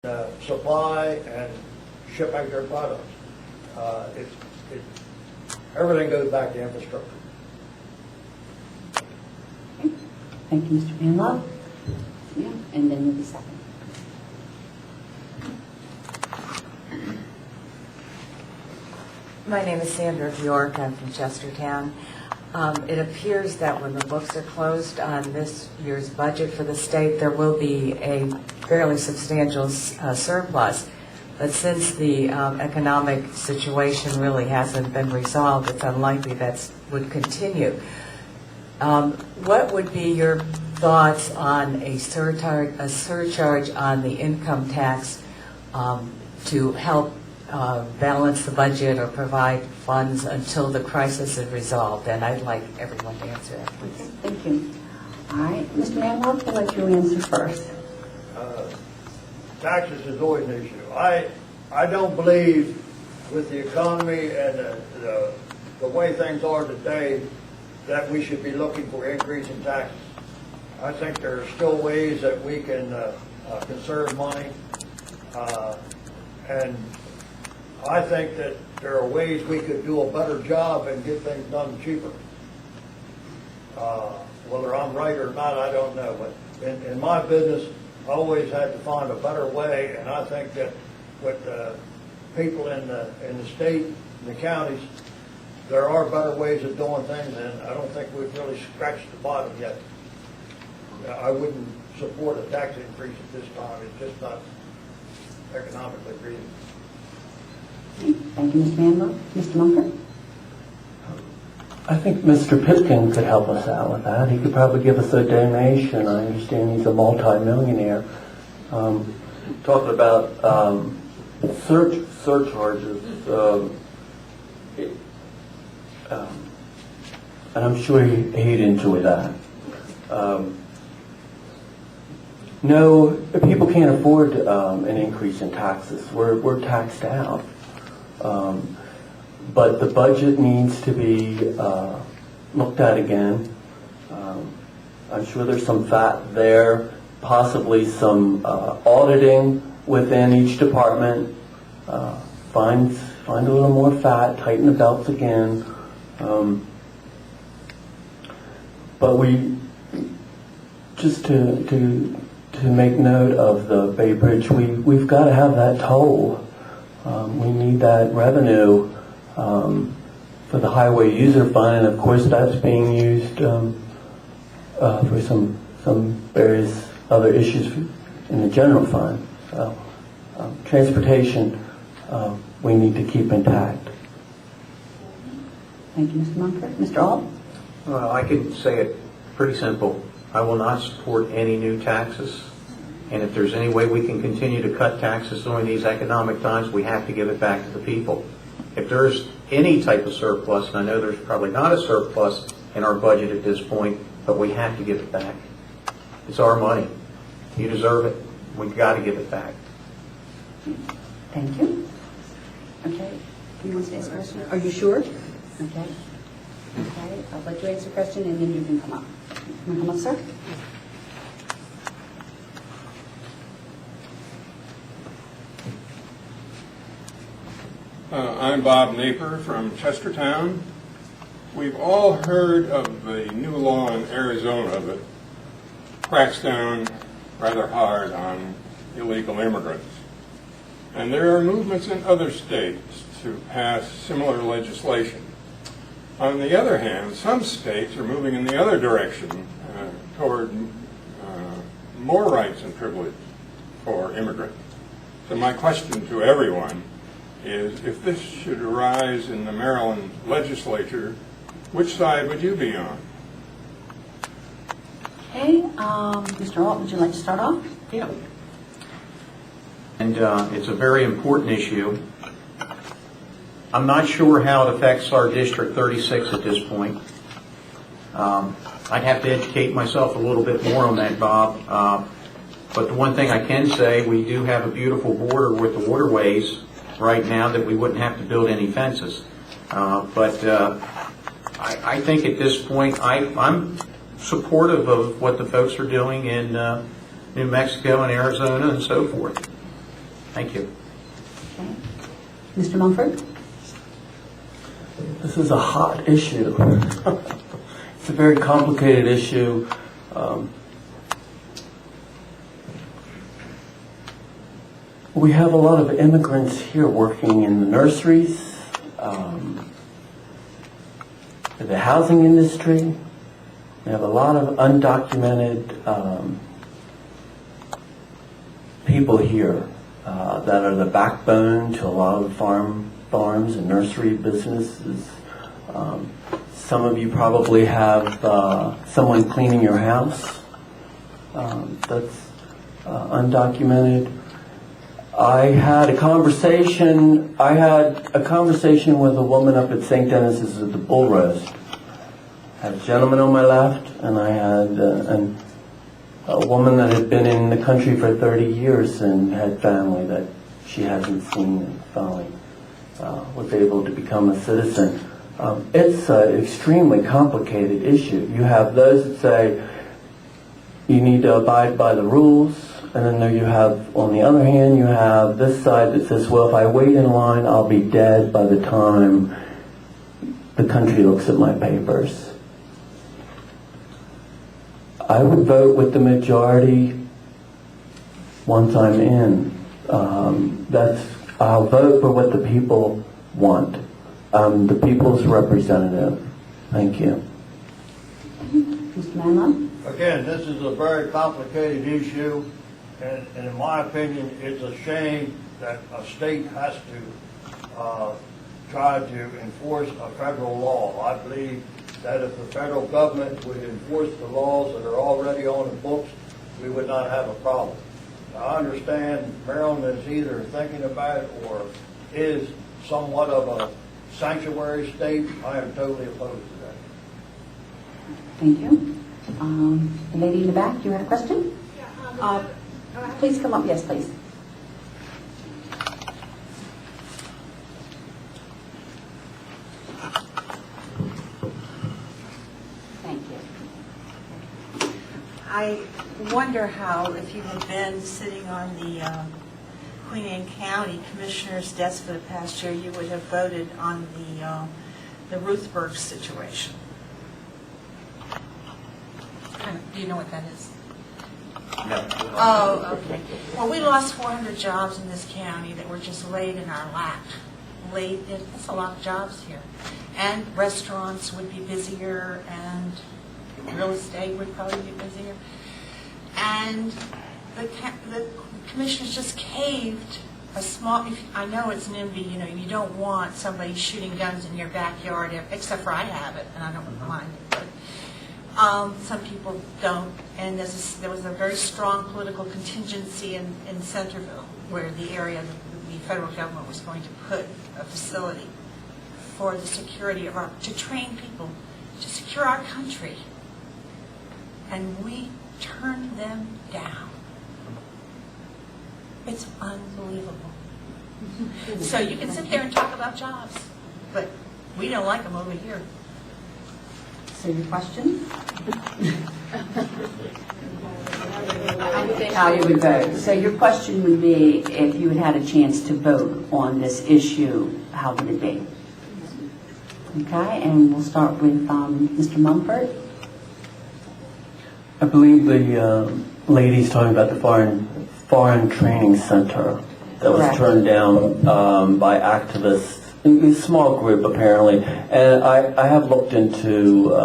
supply and shipping their products. Everything goes back to infrastructure. Okay. Thank you, Mr. Manlove. Yeah, and then you'll be second. My name is Sandra Bjork. I'm from Chestertown. It appears that when the books are closed on this year's budget for the state, there will be a fairly substantial surplus. But since the economic situation really hasn't been resolved, it's unlikely that would continue. What would be your thoughts on a surcharge on the income tax to help balance the budget or provide funds until the crisis is resolved? And I'd like everyone to answer that, please. Okay, thank you. All right, Mr. Manlove, I'll let you answer first. Taxes is always an issue. I don't believe with the economy and the way things are today that we should be looking for increasing taxes. I think there are still ways that we can conserve money, and I think that there are ways we could do a better job and get things done cheaper. Whether I'm right or not, I don't know. But in my business, I always had to find a better way, and I think that with people in the state and the counties, there are better ways of doing things, and I don't think we've really scratched the bottom yet. I wouldn't support a tax increase at this time. It's just not economically reasonable. Thank you, Mr. Manlove. Mr. Munker? I think Mr. Pipkin could help us out with that. He could probably give us a donation. I understand he's a multi-millionaire. Talking about surcharges, and I'm sure he'd enjoy that. No, people can't afford an increase in taxes. We're taxed out. But the budget needs to be looked at again. I'm sure there's some fat there, possibly some auditing within each department. Find a little more fat, tighten the belts again. But we just to make note of the Bay Bridge, we've got to have that toll. We need that revenue for the highway user fund, and of course that's being used for some various other issues in the general fund. So transportation we need to keep intact. Thank you, Mr. Munker. Mr. Ault? Well, I can say it pretty simple. I will not support any new taxes. And if there's any way we can continue to cut taxes during these economic times, we have to give it back to the people. If there's any type of surplus, and I know there's probably not a surplus in our budget at this point, but we have to give it back. It's our money. You deserve it. We've got to give it back. Thank you. Okay. You want to answer the question? Are you sure? Okay. Okay. I'll let you answer the question, and then you can come up. You want to come up, sir? I'm Bob Naper from Chestertown. We've all heard of the new law in Arizona that cracks down rather hard on illegal immigrants. And there are movements in other states to pass similar legislation. On the other hand, some states are moving in the other direction toward more rights and privilege for immigrants. So my question to everyone is, if this should arise in the Maryland legislature, which side would you be on? Okay. Mr. Ault, would you like to start off? Yeah. And it's a very important issue. I'm not sure how it affects our District 36 at this point. I'd have to educate myself a little bit more on that, Bob. But the one thing I can say, we do have a beautiful border with the waterways right now that we wouldn't have to build any fences. But I think at this point, I'm supportive of what the folks are doing in New Mexico and Arizona and so forth. Thank you. Okay. Mr. Mumford? This is a hot issue. It's a very complicated issue. We have a lot of immigrants here working in the nurseries, the housing industry. We have a lot of undocumented people here that are the backbone to a lot of farms and nursery businesses. Some of you probably have someone cleaning your house that's undocumented. I had a conversation with a woman up at St. Dennis's at the Bull Roast. I had a gentleman on my left, and I had a woman that had been in the country for 30 years and had family that she hasn't seen, and finally was able to become a citizen. It's an extremely complicated issue. You have those that say you need to abide by the rules, and then there you have, on the other hand, you have this side that says, well, if I wait in line, I'll be dead by the time the country looks at my papers. I would vote with the majority once I'm in. I'll vote for what the people want. The people's representative. Thank you. Mr. Manlove? Again, this is a very complicated issue, and in my opinion, it's a shame that a state has to try to enforce a federal law. I believe that if the federal government would enforce the laws that are already on the books, we would not have a problem. Now, I understand Maryland is either thinking about it or is somewhat of a sanctuary state. I am totally opposed to that. Thank you. The lady in the back, you had a question? Please come up. Yes, please. Thank you. I wonder how, if you had been sitting on the Queen Anne County Commissioner's desk for the past year, you would have voted on the Ruthburg situation. Do you know what that is? No. Oh, okay. Well, we lost 400 jobs in this county that were just laid in our lap. That's a lot of jobs here. And restaurants would be busier, and real estate would probably be busier. And the commissioners just caved a small, I know it's NIMBY, you don't want somebody shooting guns in your backyard, except for I have it, and I don't mind it. But some people don't, and there was a very strong political contingency in Centerville, where the area the federal government was going to put a facility for the security of to train people to secure our country. And we turned them down. It's unbelievable. So you can sit there and talk about jobs, but we don't like them over here. So your question? How you would vote. So your question would be, if you had a chance to vote on this issue, how would it be? Okay, and we'll start with Mr. Mumford. I believe the lady's talking about the foreign training center that was Correct. turned down by activists, a small group apparently. And I have looked into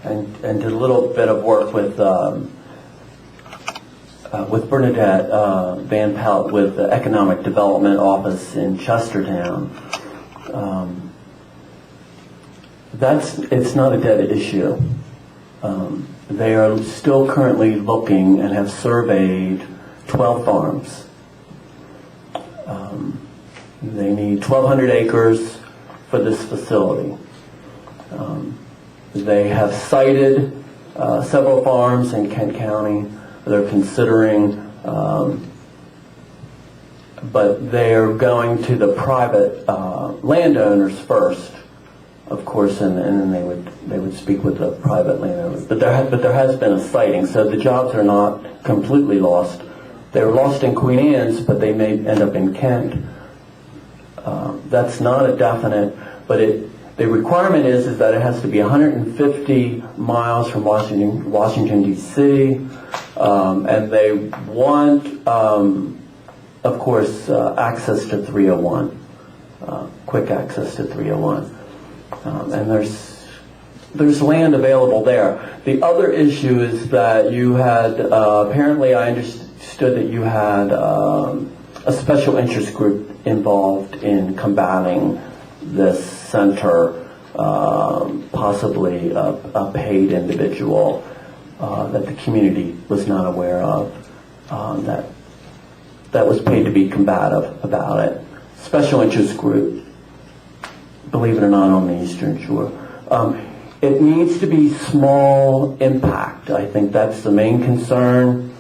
and did a little bit of work with Bernadette Van Pelt with the Economic Development Office in Chestertown. It's not a dead issue. They are still currently looking and have surveyed 12 farms. They need 1,200 acres for this facility. They have cited several farms in Kent County they're considering, but they're going to the private landowners first, of course, and then they would speak with the private landowners. But there has been a sighting, so the jobs are not completely lost. they were lost in Queen Anne's, but they may end up in Kent. That's not a definite, but the requirement is that it has to be 150 miles from Washington D.C., and they want, of course, access to 301, quick access to 301, and there's land available there. The other issue is that you had, apparently I understood that you had a special interest group involved in combating this center, possibly a paid individual that the community was not aware of, that was paid to be combative about it. Special interest group, believe it or not, on the Eastern Shore. It needs to be small impact. I think that's the main concern.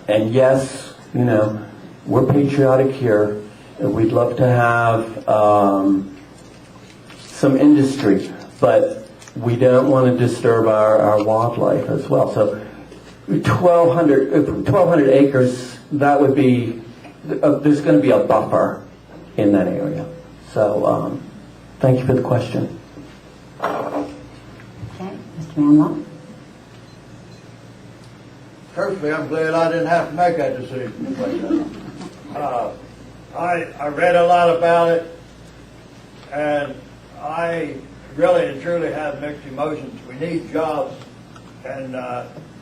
And yes, you know, we're patriotic here. We'd love to have some industry, but we don't want to disturb our wildlife as well. So 1,200 acres, that would be, there's going to be a buffer in that area. So thank you for the question. Okay, Mr. Manlow? Personally, I'm glad I didn't have to make that decision. I read a lot about it, and I really and truly have mixed emotions. We need jobs, and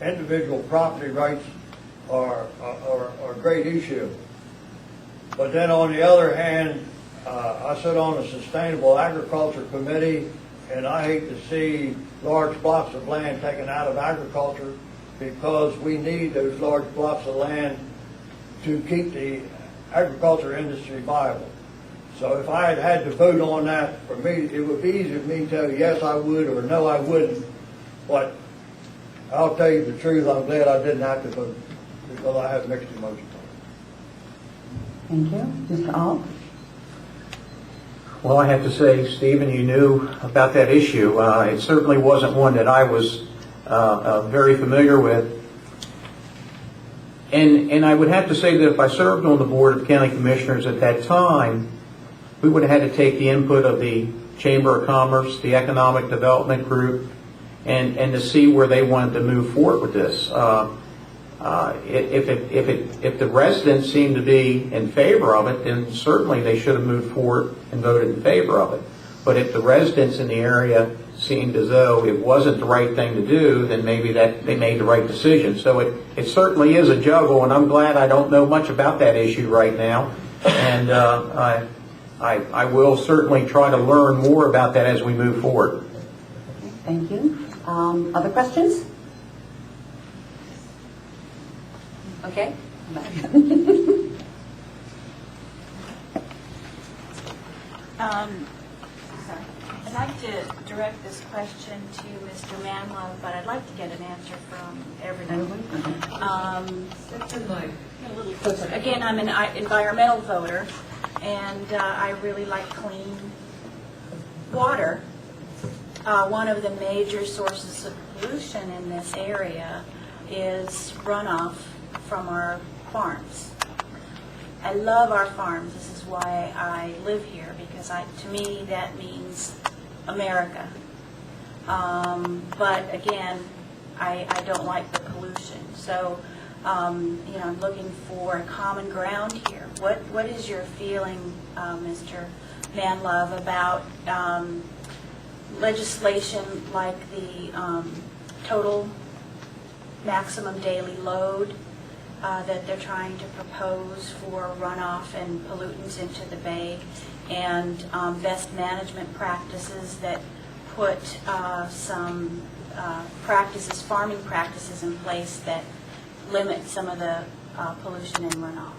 individual property rights are a great issue. But then on the other hand, I sit on a sustainable agriculture committee, and I hate to see large blocks of land taken out of agriculture, because we need those large blocks of land to keep the agriculture industry viable. So if I had to vote on that, for me, it would be easy for me to tell you yes I would or no I wouldn't. But I'll tell you the truth, I'm glad I didn't have to vote, because I have mixed emotions. Thank you. Mr. Alt? Well, I have to say, Stephen, you knew about that issue. It certainly wasn't one that I was very familiar with. And I would have to say that if I served on the Board of County Commissioners at that time, we would have had to take the input of the Chamber of Commerce, the Economic Development Group, and to see where they wanted to move forward with this. If the residents seem to be in favor of it, then certainly they should have moved forward and voted in favor of it. But if the residents in the area seemed as though it wasn't the right thing to do, then maybe that they made the right decision. So it certainly is a juggle, and I'm glad I don't know much about that issue right now. And I will certainly try to learn more about that as we move forward. Thank you. Other questions? Okay. I'd like to direct this question to Mr. Manlow, but I'd like to get an answer from everyone. Again, I'm an environmental voter, and I really like clean water. One of the major sources of pollution in this area is runoff from our farms. I love our farms. This is why I live here, because to me that means America. But again, I don't like the pollution. So, I'm looking for a common ground here. What is your feeling, Mr. Manlove, about legislation like the total maximum daily load that they're trying to propose for runoff and pollutants into the bay, and best management practices that put some farming practices in place that limit some of the pollution and runoff?